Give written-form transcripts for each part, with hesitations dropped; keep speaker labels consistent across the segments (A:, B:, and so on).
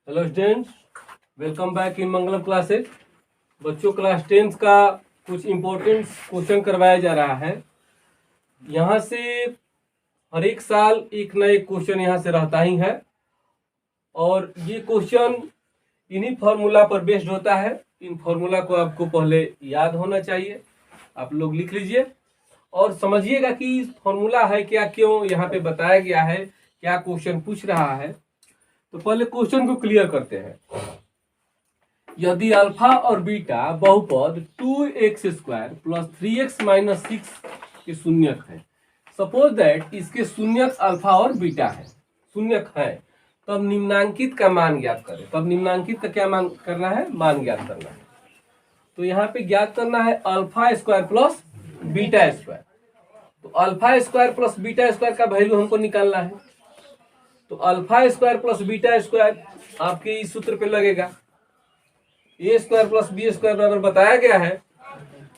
A: Hello students, welcome back in Mangalam classes. बच्चों, class 10th का कुछ इम्पोर्टेंट क्वेश्चन करवाया जा रहा है। यहाँ से हर एक साल एक नए क्वेश्चन यहाँ से रहता ही है और ये क्वेश्चन इन्हीं फॉर्मूला पर बेस्ड होता है। इन फॉर्मूला को आपको पहले याद होना चाहिए। आप लोग लिख लीजिए और समझिएगा कि फॉर्मूला है क्या, क्यों यहाँ पे बताया गया है, क्या क्वेश्चन पूछ रहा है। तो पहले क्वेश्चन को क्लियर करते हैं। यदि अल्फा और बीटा बहुपद 2x² प्लस 3x माइनस 6 के शून्यक है, सपोज दैट इसके शून्यक अल्फा और बीटा है, शून्यक है, तब निम्नांकित का मान ज्ञात करें। तब निम्नांकित का क्या मान करना है? मान ज्ञात करना है। तो यहाँ पे ज्ञात करना है alpha square plus beta square. तो alpha square plus beta square का वैल्यू हमको निकालना है। तो alpha square plus beta square आपके इस सूत्र पे लगेगा, A square plus B square बराबर बताया गया है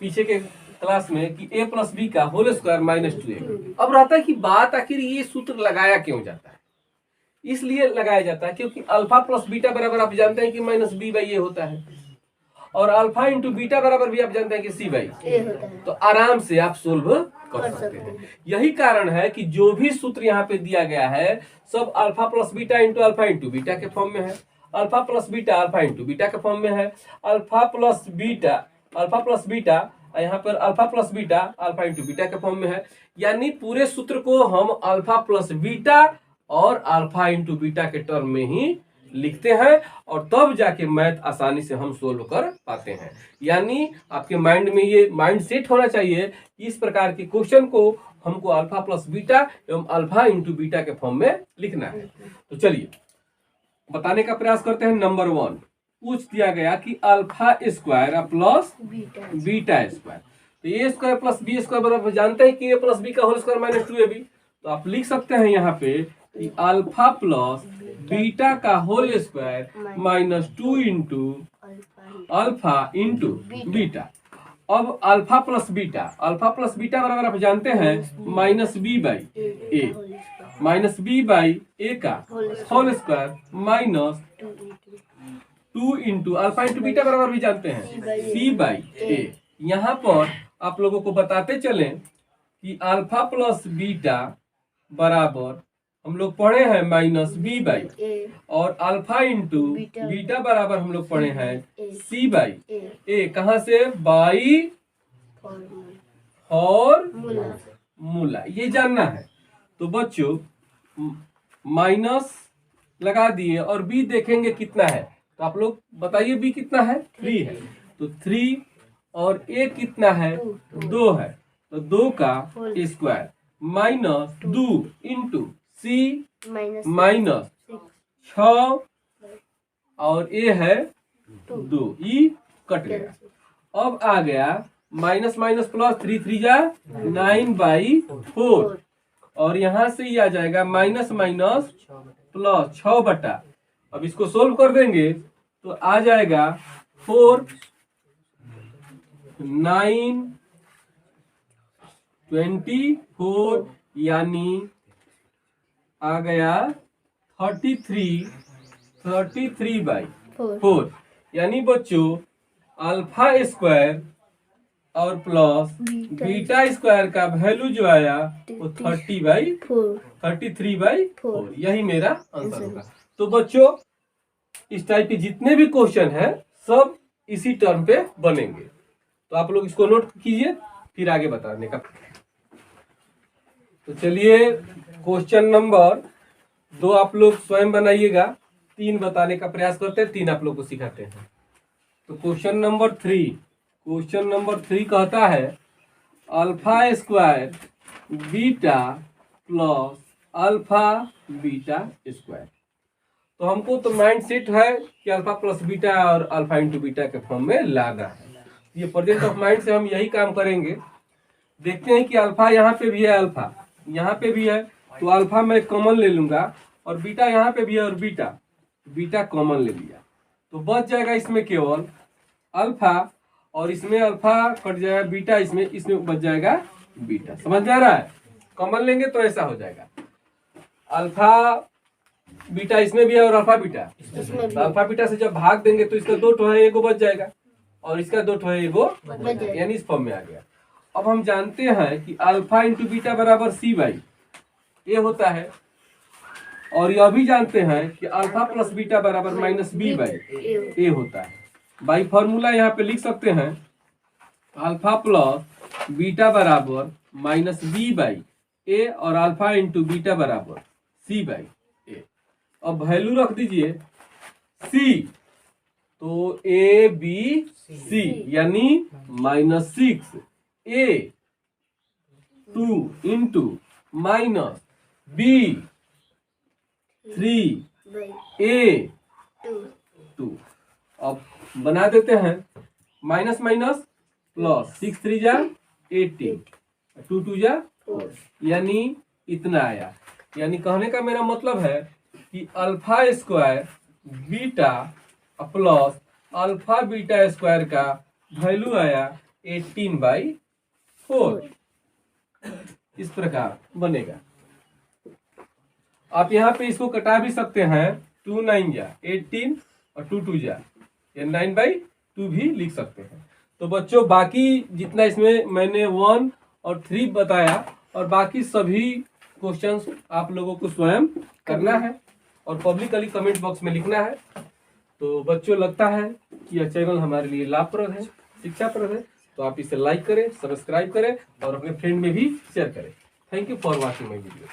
A: पीछे के क्लास में कि ए प्लस बी का होल स्क्वायर माइनस 2a। अब रहता है कि बात आखिर ये सूत्र लगाया क्यों जाता है? इसलिए लगाया जाता है क्योंकि अल्फा प्लस बीटा बराबर आप जानते हैं कि माइनस बी बाई ए होता है, और अल्फा इंटू बीटा बराबर भी आप जानते हैं कि सी बाई ए होता है। तो आराम से आप सोल्व कर सकते हैं। यही कारण है कि जो भी सूत्र यहाँ पे दिया गया है सब alpha plus beta into beta के फॉर्म में है। Alpha plus beta alpha into beta के फॉर्म में है। अल्फा प्लस बीटा यहाँ पर alpha plus beta alpha into beta के फॉर्म में है। यानी पूरे सूत्र को हम अल्फा प्लस बीटा और अल्फा इंटू बीटा के टर्म में ही लिखते हैं और तब जाके मैथ आसानी से हम सोल्व कर पाते हैं। यानी आपके माइंड में ये माइंड सेट होना चाहिए कि इस प्रकार के क्वेश्चन को हमको अल्फा प्लस बीटा एवं अल्फा इंटू बीटा के फॉर्म में लिखना है। तो चलिए बताने का प्रयास करते हैं। नंबर 1 पूछ दिया गया कि alpha square plus beta square. तो A square plus B square बराबर जानते हैं कि ए प्लस बी का होल स्क्वायर माइनस 2ab। तो आप लिख सकते हैं यहाँ पे कि अल्फा प्लस बीटा का whole square minus 2 into alpha into beta. अब अल्फा प्लस बीटा बराबर आप जानते हैं माइनस बी बाई ए का whole square minus 2 into alpha into beta बराबर भी जानते हैं सी बाई ए। यहाँ पर आप लोगों को बताते चले कि अल्फा प्लस बीटा बराबर हम लोग पढ़े हैं माइनस बी बाई, और अल्फा इंटू बीटा बराबर हम लोग पढ़े हैं सी बाई ए। कहाँ से? बाई और मूला, ये जानना है। तो बच्चों माइनस लगा दिए और बी देखेंगे कितना है। तो आप लोग बताइए बी कितना है? 3 है। तो 3 और ए कितना है? 2 है। तो 2 का स्क्वायर माइनस 2 इंटू सी माइनस 6 और ए है 2, ई कट गया। अब आ गया माइनस माइनस प्लस 3 3 जा 9/4, और यहां से ही आ जाएगा माइनस माइनस प्लस 6 बटा। अब इसको सोल्व कर देंगे तो आ जाएगा 4 9 24, यानी आ गया 33/4। यानी बच्चों अल्फा स्क्वायर और प्लस बीटा स्क्वायर का वैल्यू जो आया वो 33/4, यही मेरा आंसर होगा। तो बच्चों इस टाइप के जितने भी क्वेश्चन हैं सब इसी टर्म पे बनेंगे। तो आप लोग इसको नोट कीजिए, फिर आगे बताने का। तो चलिए क्वेश्चन नंबर 2 आप लोग स्वयं बनाइएगा, 3 बताने का प्रयास करते हैं, 3 आप लोग को सिखाते हैं। तो क्वेश्चन नंबर 3 कहता है alpha square beta plus alpha beta square. तो हमको तो माइंड सेट है कि अल्फा प्लस बीटा और अल्फा इंटू बीटा के फॉर्म में लाना है। ये प्रेजेंट ऑफ माइंड से हम यही काम करेंगे। देखते हैं कि अल्फा यहाँ पे भी है, अल्फा यहाँ पे भी है, तो अल्फा मैं कॉमन ले लूंगा, और बीटा यहाँ पे भी है और बीटा कॉमन ले लिया, तो बच जाएगा इसमें केवल अल्फा, और इसमें अल्फा कट जाएगा, बीटा इसमें बच जाएगा बीटा। समझ में आ रहा है? कॉमन लेंगे तो ऐसा हो जाएगा अल्फा बीटा इसमें भी है और अल्फा बीटा,
B: इसमें भी
A: तो अल्फा बीटा से जब भाग देंगे तो इसका 2 ठो है, एगो बच जाएगा और इसका 2 ठो है, एगो
B: बच जाएगा।
A: यानी इस फॉर्म में आ गया। अब हम जानते हैं कि अल्फा इंटू बीटा बराबर सी बाई ए होता है, और यह भी जानते हैं कि अल्फा प्लस बीटा बराबर माइनस बी बाई ए होता है। बाई फॉर्मूला यहाँ पे लिख सकते हैं अल्फा प्लस बीटा बराबर माइनस बी बाई ए और अल्फा इंटू बीटा बराबर सी बाई ए। अब वैल्यू रख दीजिए सी, तो ए बी सी यानी -6 ए 2 इंटू माइनस बी 3 ए 2। अब बना देते हैं माइनस माइनस प्लस, 6 3 जा 18, 2 2 जा 4, यानी इतना आया। यानी कहने का मेरा मतलब है कि alpha square beta plus alpha beta square का वैल्यू आया 18/4। इस प्रकार बनेगा। आप यहाँ पे इसको कटा भी सकते हैं, 2 9 जा 18 और 2 2 जा 9/2 भी लिख सकते हैं। तो बच्चों बाकी जितना इसमें मैंने 1 और 3 बताया, और बाकी सभी क्वेश्चंस आप लोगों को स्वयं करना है और पब्लिकली कमेंट बॉक्स में लिखना है। तो बच्चों लगता है कि यह चैनल हमारे लिए लाभप्रद है, शिक्षाप्रद है, तो आप इसे लाइक करें, सब्सक्राइब करें और अपने फ्रेंड में भी शेयर करें। Thank you for watching my video.